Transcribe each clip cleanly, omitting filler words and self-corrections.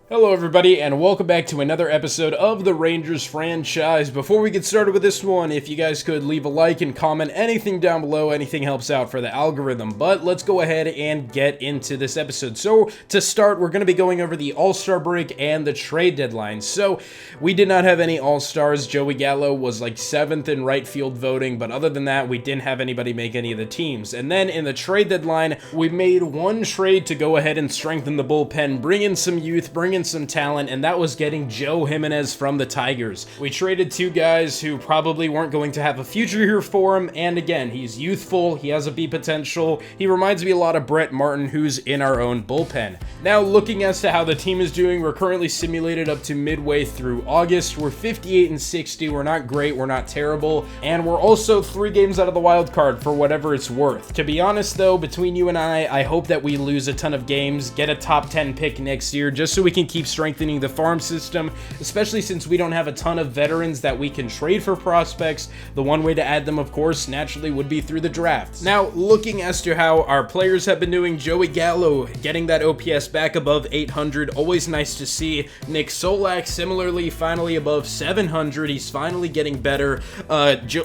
Hello everybody, and welcome back to another episode of the Rangers franchise. Before we get started with this one, if you guys could leave a like and comment anything down below, anything helps out for the algorithm. But let's go ahead and get into this episode. So to start, we're going to be going over the All-Star break and the trade deadline. So we did not have any All-Stars. Joey Gallo was like 7th in right field voting, but other than that, we didn't have anybody make any of the teams. And then in the trade deadline, we made one trade to go ahead and strengthen the bullpen, bring in some youth, bring in some talent, and that was getting Joe Jimenez from the Tigers. We traded two guys who probably weren't going to have a future here for him, and again, he's youthful, he has a B potential, he reminds me a lot of Brett Martin, who's in our own bullpen. Now, looking as to how the team is doing, we're currently simulated up to midway through August. We're 58 and 60, we're not great, we're not terrible, and we're also 3 games out of the wild card for whatever it's worth. To be honest though, between you and I hope that we lose a ton of games, get a top 10 pick next year, just so we can keep strengthening the farm system, especially since we don't have a ton of veterans that we can trade for prospects. The one way to add them, of course, naturally would be through the draft. Now, looking as to how our players have been doing, Joey Gallo getting that OPS back above 800, always nice to see. Nick Solak, similarly, finally above 700, he's finally getting better.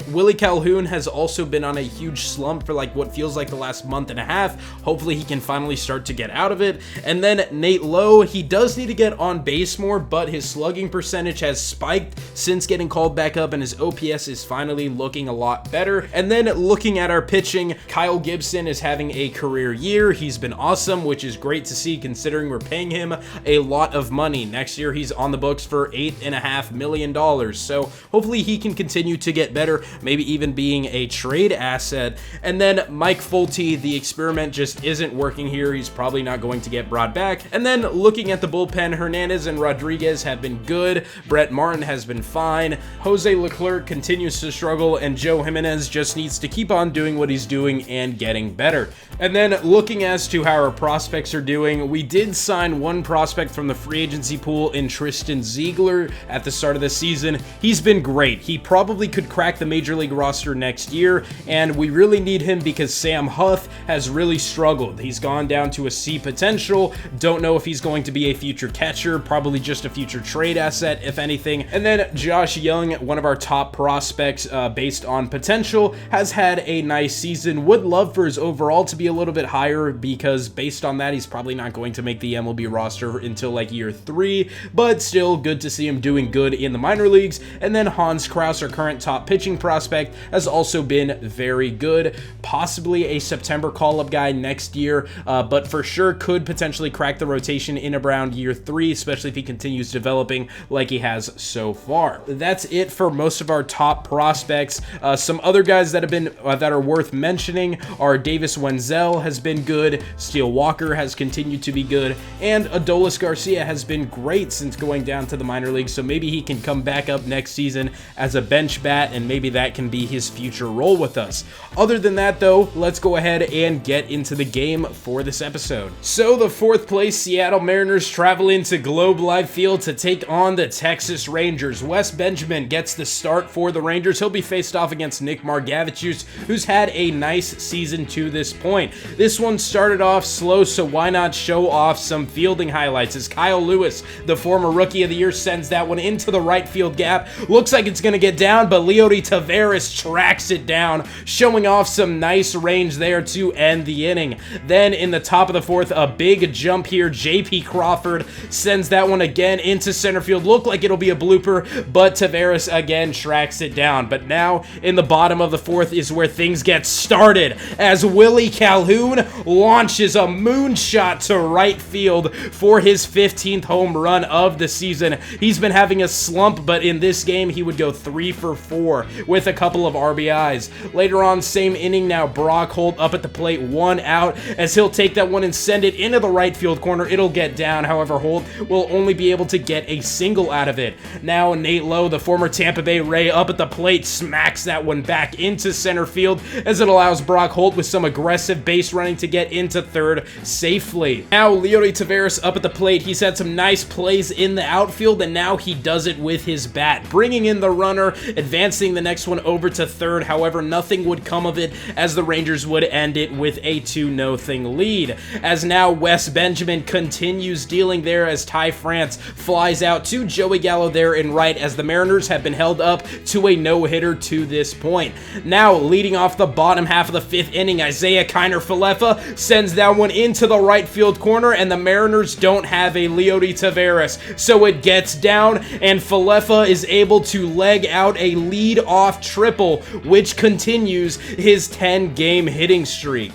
Willie Calhoun has also been on a huge slump for like what feels like the last month and a half. Hopefully he can finally start to get out of it. And then Nate Lowe, he does need to get on base more, but his slugging percentage has spiked since getting called back up, and his OPS is finally looking a lot better. And then looking at our pitching, Kyle Gibson is having a career year. He's been awesome, which is great to see considering we're paying him a lot of money. Next year, he's on the books for $8.5 million. So hopefully he can continue to get better, maybe even being a trade asset. And then Mike Folty, the experiment just isn't working here. He's probably not going to get brought back. And then looking at the bullpen, Hernandez and Rodriguez have been good. Brett Martin has been fine. Jose Leclerc continues to struggle, and Joe Jimenez just needs to keep on doing what he's doing and getting better. And then looking as to how our prospects are doing, we did sign one prospect from the free agency pool in Tristan Ziegler at the start of the season. He's been great. He probably could crack the major league roster next year, and we really need him because Sam Huff has really struggled. He's gone down to a C potential. Don't know if he's going to be a future catcher, probably just a future trade asset, if anything. And then Josh Young, one of our top prospects based on potential, has had a nice season. Would love for his overall to be a little bit higher because based on that, he's probably not going to make the MLB roster until like year 3, but still good to see him doing good in the minor leagues. And then Hans Kraus, our current top pitching prospect, has also been very good. Possibly a September call-up guy next year, but for sure could potentially crack the rotation in around year 3, especially if he continues developing like he has so far. That's it for most of our top prospects. Some other guys that have been that are worth mentioning are Davis Wenzel has been good, Steele Walker has continued to be good, and Adolis Garcia has been great since going down to the minor leagues, so maybe he can come back up next season as a bench bat, and maybe that can be his future role with us. Other than that though, let's go ahead and get into the game for this episode. So the 4th place Seattle Mariners travel into Globe Life Field to take on the Texas Rangers. Wes Benjamin gets the start for the Rangers. He'll be faced off against Nick Margevicius, who's had a nice season to this point. This one started off slow, so why not show off some fielding highlights as Kyle Lewis, the former Rookie of the Year, sends that one into the right field gap. Looks like it's going to get down, but Leody Taveras tracks it down, showing off some nice range there to end the inning. Then in the top of the 4th, a big jump here. J.P. Crawford sends that one again into center field. Looked like it'll be a blooper, but Taveras again tracks it down. But now in the bottom of the 4th is where things get started as Willie Calhoun launches a moonshot to right field for his 15th home run of the season. He's been having a slump, but in this game he would go 3 for 4 with a couple of RBIs. Later on, same inning now, Brock Holt up at the plate, 1 out, as he'll take that one and send it into the right field corner. It'll get down, however Holt will only be able to get a single out of it. Now Nate Lowe, the former Tampa Bay Ray, up at the plate, smacks that one back into center field as it allows Brock Holt with some aggressive base running to get into third safely. Now Leody Taveras up at the plate. He's had some nice plays in the outfield, and now he does it with his bat, bringing in the runner, advancing the next one over to third. However, nothing would come of it as the Rangers would end it with a 2-0 lead. As now Wes Benjamin continues dealing there there as Ty France flies out to Joey Gallo there in right, as the Mariners have been held up to a no-hitter to this point. Now, leading off the bottom half of the 5th inning, Isaiah Kiner-Falefa sends that one into the right field corner, and the Mariners don't have a Leody Taveras, so it gets down, and Falefa is able to leg out a lead-off triple, which continues his 10-game hitting streak.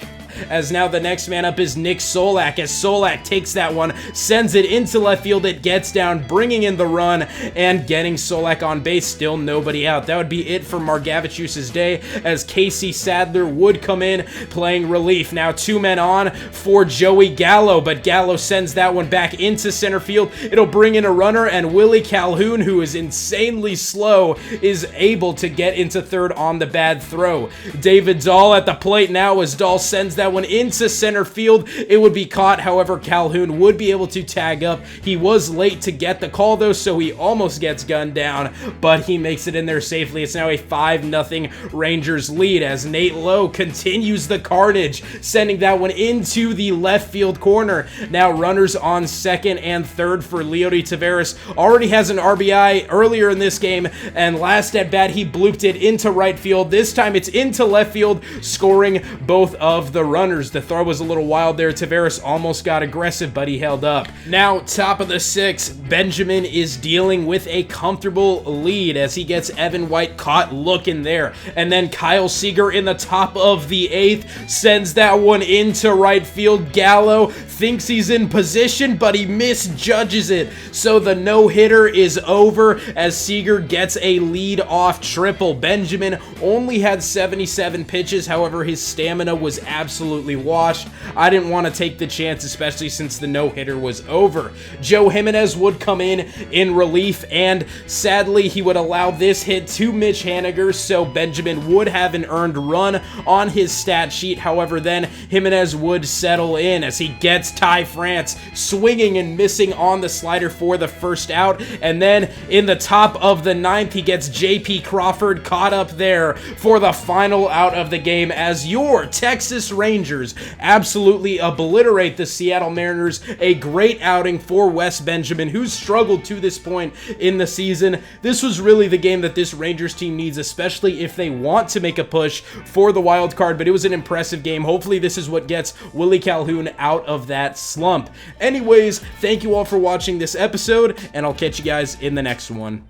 As now the next man up is Nick Solak, as Solak takes that one, sends it into left field, it gets down, bringing in the run, and getting Solak on base, still nobody out. That would be it for Margevicius's day, as Casey Sadler would come in playing relief. Now 2 men on for Joey Gallo, but Gallo sends that one back into center field. It'll bring in a runner, and Willie Calhoun, who is insanely slow, is able to get into third on the bad throw. David Dahl at the plate now, as Dahl sends that one into center field. It would be caught, however, Calhoun would be able to tag up. He was late to get the call though, so he almost gets gunned down, but he makes it in there safely. It's now a 5-0 Rangers lead, as Nate Lowe continues the carnage, sending that one into the left field corner. Now runners on second and third for Leody Taveras. Already has an RBI earlier in this game, and last at bat he blooped it into right field. This time it's into left field, scoring both of the runners. The throw was a little wild there. Taveras almost got aggressive, but he held up. Now, top of the 6th, Benjamin is dealing with a comfortable lead as he gets Evan White caught looking there. And then Kyle Seager in the top of the 8th sends that one into right field. Gallo thinks he's in position, but he misjudges it. So the no-hitter is over as Seager gets a lead-off triple. Benjamin only had 77 pitches. However, his stamina was absolutely washed. I didn't want to take the chance, especially since the no-hitter was over. Joe Jimenez would come in relief, and sadly he would allow this hit to Mitch Haniger, so Benjamin would have an earned run on his stat sheet. However, then Jimenez would settle in as he gets Ty France swinging and missing on the slider for the first out, and then in the top of the 9th he gets JP Crawford caught up there for the final out of the game, as your Texas Rangers absolutely obliterate the Seattle Mariners. A great outing for Wes Benjamin, who's struggled to this point in the season. This was really the game that this Rangers team needs, especially if they want to make a push for the wild card, but it was an impressive game. Hopefully this is what gets Willie Calhoun out of that slump. Anyways, thank you all for watching this episode, and I'll catch you guys in the next one.